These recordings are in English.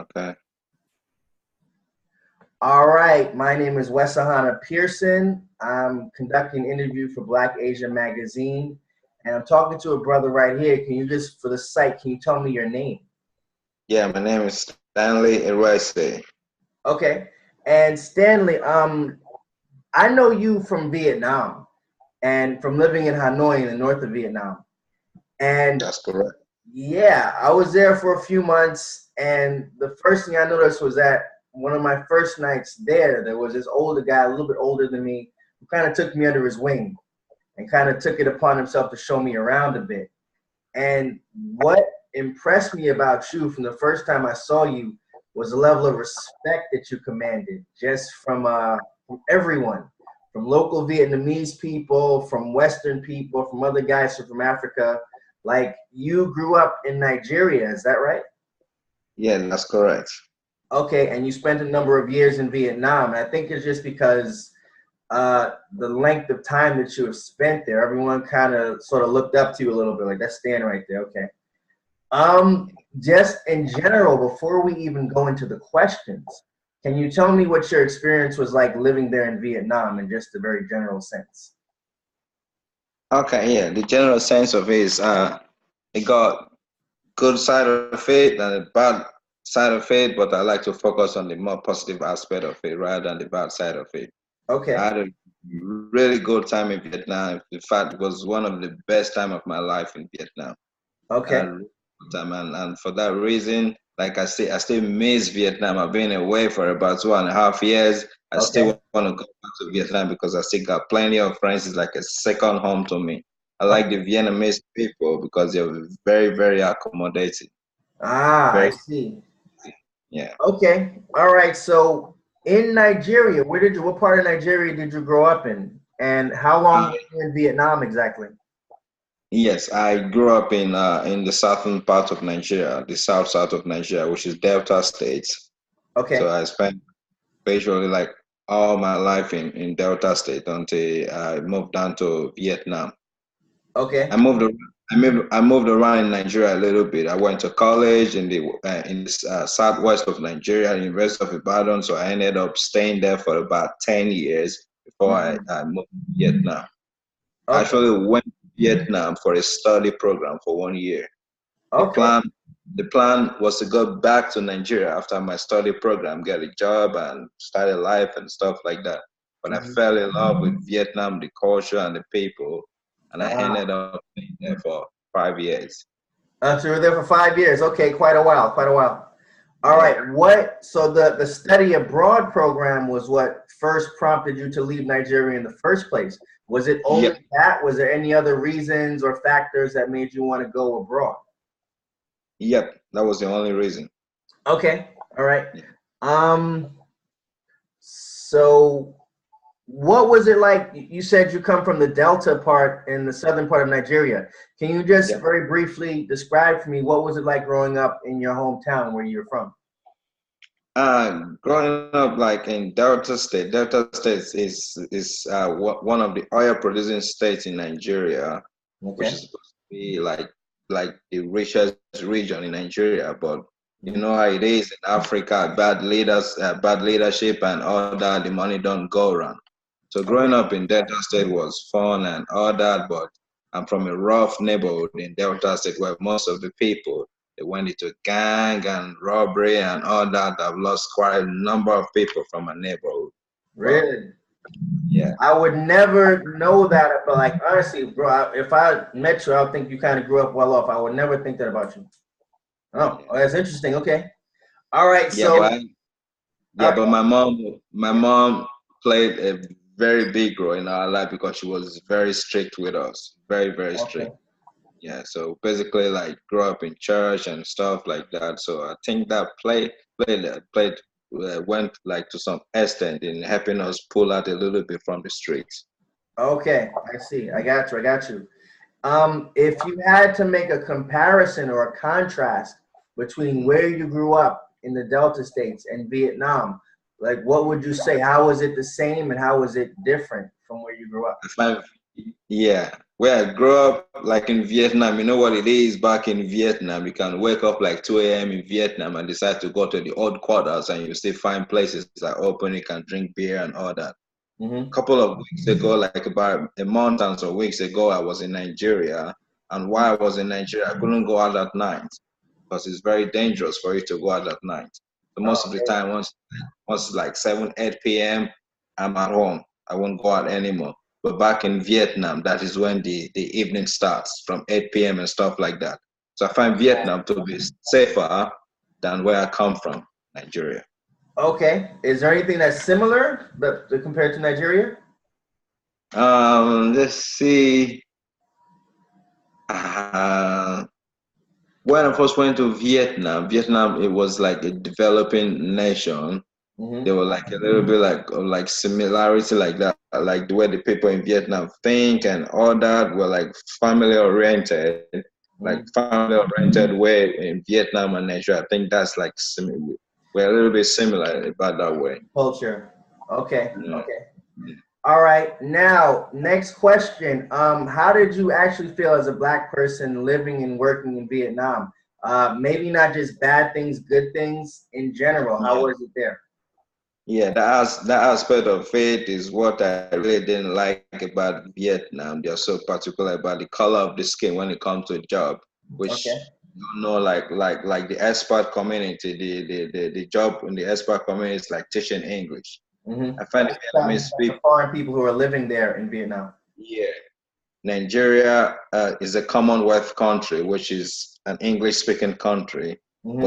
Okay. All right, my name is Wesahana Pearson. I'm conducting an interview for Black Asia Magazine, and I'm talking to a brother right here. Can you just, for the site, can you tell me your name? Yeah, my name is Stanley Erase. Okay, and Stanley, I know you from Vietnam and from living in Hanoi in the north of Vietnam. And That's correct. yeah, I was there for a few months, and the first thing I noticed was that one of my first nights there was this older guy, a little bit older than me, who kind of took me under his wing and kind of took it upon himself to show me around a bit. And what impressed me about you from the first time I saw you was the level of respect that you commanded, just from everyone, from local Vietnamese people, from Western people, from other guys from Africa. Like, you grew up in Nigeria, is that right? Yeah, that's correct. Okay, and you spent a number of years in Vietnam. And I think it's just because the length of time that you have spent there, everyone kind of sort of looked up to you a little bit, like that's Stan right there. Okay. Um, just in general, before we even go into the questions, can you tell me what your experience was like living there in Vietnam in just a very general sense? Okay, yeah. The general sense of it is it got good side of it and a bad side of it, but I like to focus on the more positive aspect of it rather than the bad side of it. I Okay. had a really good time in Vietnam. In fact, it was one of the best time of my life in Vietnam. I had Okay. a really good time, and for that reason, like I say, I still miss Vietnam. I've been away for about 2.5 years. I Okay. still want to go back to Vietnam because I still got plenty of friends. It's like a second home to me. I like the Okay. Vietnamese people because they're very, very accommodating. Ah, I Very, see. yeah. Okay. All right. So in Nigeria, what part of Nigeria did you grow up in? And how Uh, long were you in Vietnam exactly? yes, I grew up in the southern part of Nigeria, the south of Nigeria, which is Delta states. So Okay. I spent basically like all my life in Delta State until I moved down to Vietnam. I Okay. moved ar- I moved around in Nigeria a little bit. I went to college in the southwest of Nigeria, University of Ibadan. So I ended up staying there for about 10 years before Mhm. I moved to Vietnam. I Okay. actually went to Vietnam for a study program for 1 year. The Okay. plan the plan was to go back to Nigeria after my study program, get a job and start a life and stuff like that. But I Mhm. fell in love with Vietnam, the culture and the people, and I Ah. ended up being there for 5 years. So you were there for 5 years. Okay, quite a while, quite a while. All Yeah. right. So the study abroad program was what first prompted you to leave Nigeria in the first place. Was it Yep. only that? Was there any other reasons or factors that made you want to go abroad? Yep. That was the only reason. Okay. All right. Yeah. Um, so what was it like? You said you come from the Delta part in the southern part of Nigeria. Can you just Yeah. very briefly describe for me what was it like growing up in your hometown where you're from? Growing up like in Delta State is one of the oil producing states in Nigeria, which is Okay. supposed to be like the richest region in Nigeria. But you Mhm. know how it is in Africa, bad leadership and all that, the money don't go around. So growing Okay. up in Delta State was fun and all that, but I'm from a rough neighborhood in Delta State where most of the people they went into gang and robbery and all that. I've lost quite a number of people from my neighborhood. But Really? yeah, I would never know that, but like honestly, bro, if I met you, I would think you kind of grew up well off. I would never think that about you. Oh, yeah, well, that's interesting. Okay. All right. yeah. So, Yeah, but my mom played a very big role in our life because she was very strict with us, very, very strict. okay. Yeah, so basically like grew up in church and stuff like that. So I think that played went like to some extent in helping us pull out a little bit from the streets. Okay. I see. I got you. I got you. If you had to make a comparison or a contrast between where you grew up in the Delta states and Vietnam, like what would you say? How was it the same and how was it different from where you grew up? I find, yeah. where I grew up, like in Vietnam, you know what it is back in Vietnam. You can wake up like 2 a.m. in Vietnam and decide to go to the old quarters, and you still find places that are open. You can drink beer and all that. Mm-hmm. Couple of weeks ago, like about a month and some weeks ago, I was in Nigeria. And while I was in Nigeria, I couldn't go out at night because it's very dangerous for you to go out at night. So most of the Okay. time, once like 7, 8 p.m., I'm at home. I won't go out anymore. But back in Vietnam, that is when the evening starts from 8 p.m. and stuff like that. So I find Vietnam to be safer than where I come from, Nigeria. Okay. Is there anything that's similar but compared to Nigeria? Let's see. Uh, when I first went to Vietnam, it was like a developing nation. They Mm-hmm. were like a little bit like similarity like that, like the way the people in Vietnam think and all that were like family oriented, like Mm-hmm. family oriented way in Vietnam and Nigeria. I think that's like similar. We're a little bit similar about that way. Culture. Okay. Yeah. Okay. All right. Now, next question. How did you actually feel as a black person living and working in Vietnam? Maybe not just bad things, good things in general. How Yeah. was it there? Yeah, that aspect of it is what I really didn't like about Vietnam. They're so particular about the color of the skin when it comes to a job, which Okay. you know, like the expat community, the job in the expat community is like teaching English. Mm-hmm. I find the Vietnamese That's the people, foreign people who are living there in Vietnam. yeah, Nigeria is a Commonwealth country, which is an English-speaking country. Mm-hmm.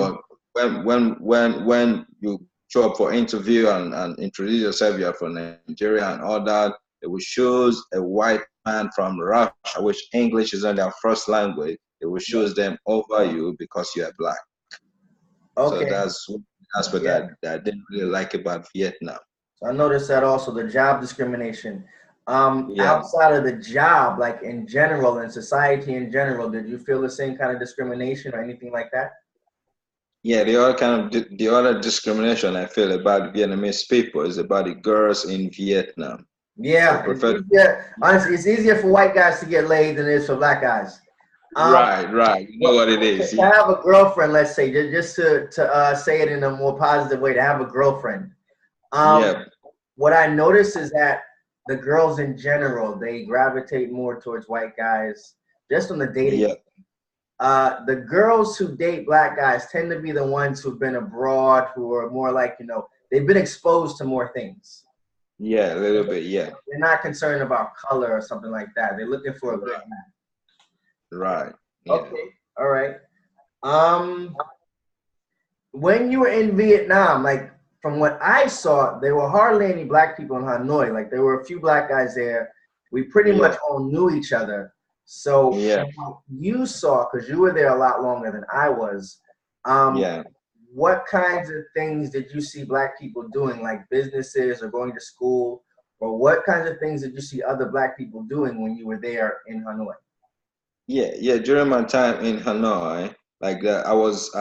But when you show up for interview and introduce yourself, you're from Nigeria and all that, they will choose a white man from Russia, which English is not their first language. They will choose them over you because you are black. So Okay. that's what Yeah. that I didn't really like about Vietnam. So I noticed that also the job discrimination. Yeah. Outside of the job, like in general, in society in general, did you feel the same kind of discrimination or anything like that? Yeah, the other kind of the other discrimination I feel about Vietnamese people is about the girls in Vietnam. They Yeah, it's prefer easier. Honestly, it's easier for white guys to get laid than it is for black guys. Um, right. You know what it is. to have a girlfriend, let's say, just to say it in a more positive way, to have a girlfriend. Um, Yeah, what I notice is that the girls in general, they gravitate more towards white guys just on the dating. yeah, The girls who date black guys tend to be the ones who've been abroad, who are more like, they've been exposed to more things. yeah, a little bit. Yeah, They're not concerned about color or something like that. They're looking for a good right, man. right. Yeah, Okay, all right. Um, when you were in Vietnam, like from what I saw, there were hardly any black people in Hanoi. Like there were a few black guys there. We pretty much yeah, all knew each other. So yeah, from what you saw, because you were there a lot longer than I was, um, yeah. what kinds of things did you see black people doing, like businesses or going to school? Or what kinds of things did you see other black people doing when you were there in Hanoi? Yeah. During my time in Hanoi, like I was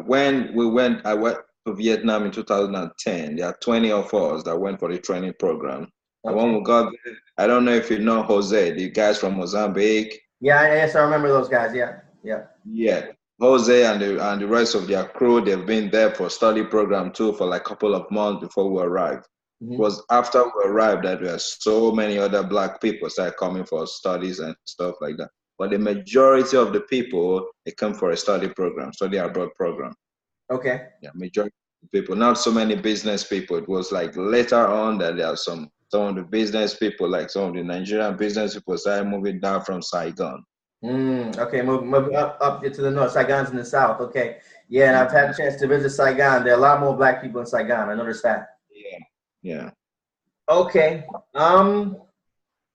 when we went, I went to Vietnam in 2010. There are 20 of us that went for the training program. And when Okay. we got there, I don't know if you know Jose, the guys from Mozambique. Yeah, yes, I remember those guys. Yeah, yeah. Yeah, Jose and the rest of their crew, they've been there for study program too for like a couple of months before we arrived. It Hmm. was after we arrived that there were so many other black people started coming for studies and stuff like that. But the majority of the people, they come for a study program, study abroad program. Okay. Yeah, majority of the people, not so many business people. It was like later on that there are some of the business people, like some of the Nigerian business people started moving down from Saigon. Okay, move up to the north. Saigon's in the south. Okay. Yeah, and I've had a chance to visit Saigon. There are a lot more black people in Saigon. I noticed that. Yeah, yeah. Okay.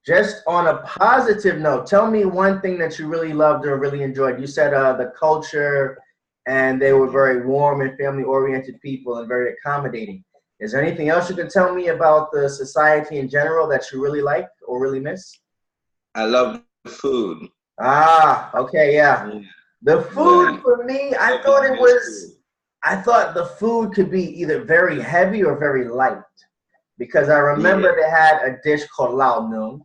Just on a positive note, tell me one thing that you really loved or really enjoyed. You said the culture, and they were very warm and family-oriented people and very accommodating. Is there anything else you can tell me about the society in general that you really like or really miss? I love the food. Ah, okay, yeah. Yeah, The food yeah. for me, Vietnamese food. I thought the food could be either very heavy or very light because I Yeah, remember they had a dish called lao nung.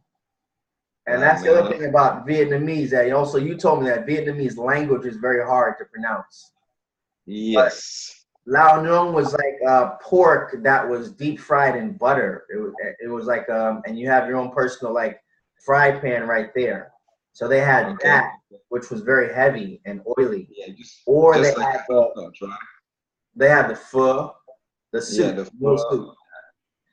And I that's the other mean, thing about Vietnamese. That also you told me that Vietnamese language is very hard to pronounce. But yes. Lao Nung was like pork that was deep fried in butter. It was like and you have your own personal like fry pan right there. So they had Okay. that, which was very heavy and oily. Yeah, Or just like a hot pot, right? they had the pho, the Yeah, soup, the noodle pho. soup.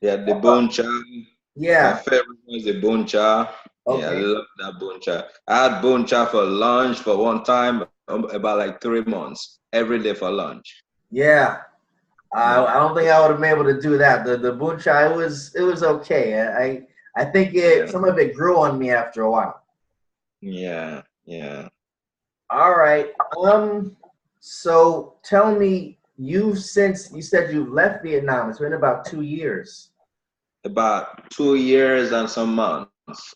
Yeah, the bone chow. My Yeah. favorite was the bone chow. Yeah, I Okay. love that bone chow. I had bone chow for lunch for one time, about like 3 months, every day for lunch. Yeah. I Yeah, don't think I would have been able to do that. The bun chai it was okay. I think yeah, some of it grew on me after a while. yeah, yeah. All right. So tell me, since you said you've left Vietnam, it's been about 2 years. About 2 years and some months.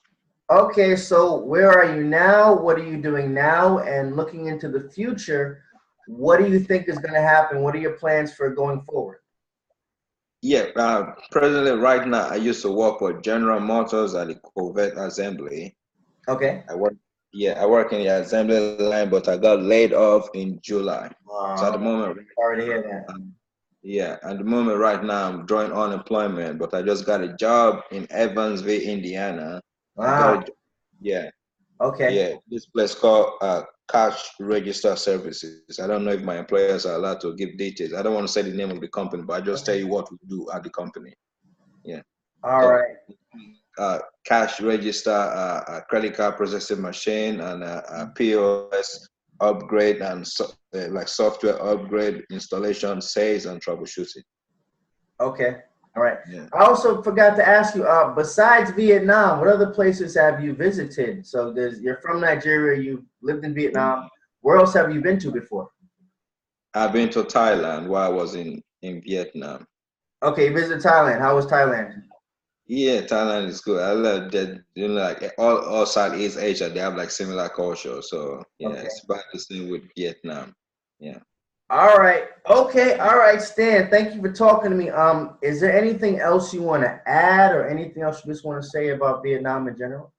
Okay, so where are you now? What are you doing now? And looking into the future, what do you think is going to happen? What are your plans for going forward? Yeah, presently, right now, I used to work for General Motors at the Corvette assembly. Okay. I work, yeah, I work in the assembly line, but I got laid off in July. So at the moment, Sorry to hear that. yeah, at the moment right now, I'm drawing unemployment, but I just got a job in Evansville, Indiana. I got Wow. a, yeah, Okay. yeah, this place called Cash Register Services. I don't know if my employers are allowed to give details. I don't want to say the name of the company, but I just tell Okay. you what we do at the company. Yeah. All So right. cash register, a credit card processing machine, and a POS upgrade and like software upgrade, installation, sales, and troubleshooting. Okay. All right. Yeah. I also forgot to ask you, besides Vietnam, what other places have you visited? So you're from Nigeria, you lived in Vietnam. Where else have you been to before? I've been to Thailand while I was in Vietnam. Okay, you visited Thailand. How was Thailand? Yeah, Thailand is good. I love that. You know, like all Southeast Asia, they have like similar culture. So yeah, Okay. it's about the same with Vietnam. Yeah. All right. Okay. All right, Stan. Thank you for talking to me. Is there anything else you want to add, or anything else you just want to say about Vietnam in general?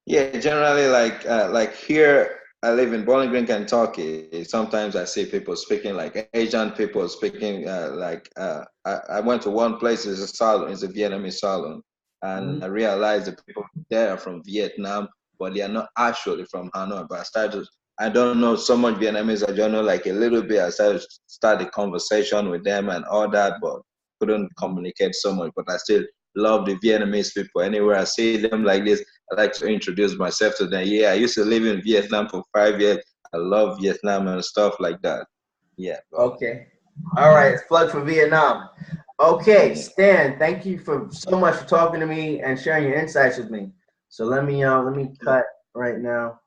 Yeah, generally, like here, I live in Bowling Green, Kentucky. Sometimes I see people speaking like Asian people speaking I went to one place, it's a salon, it's a Vietnamese salon, and I Mhm. realized the people there are from Vietnam, but they are not actually from Hanoi. But I don't know so much Vietnamese. I don't know like a little bit. I started start a conversation with them and all that, but couldn't communicate so much. But I still love the Vietnamese people. Anywhere I see them like this, I like to introduce myself to them. Yeah, I used to live in Vietnam for 5 years. I love Vietnam and stuff like that. Yeah, bro. Okay. All Yeah, right. It's plug for Vietnam. Okay, yeah. Stan. Thank you for so much for talking to me and sharing your insights with me. So let me cut right now.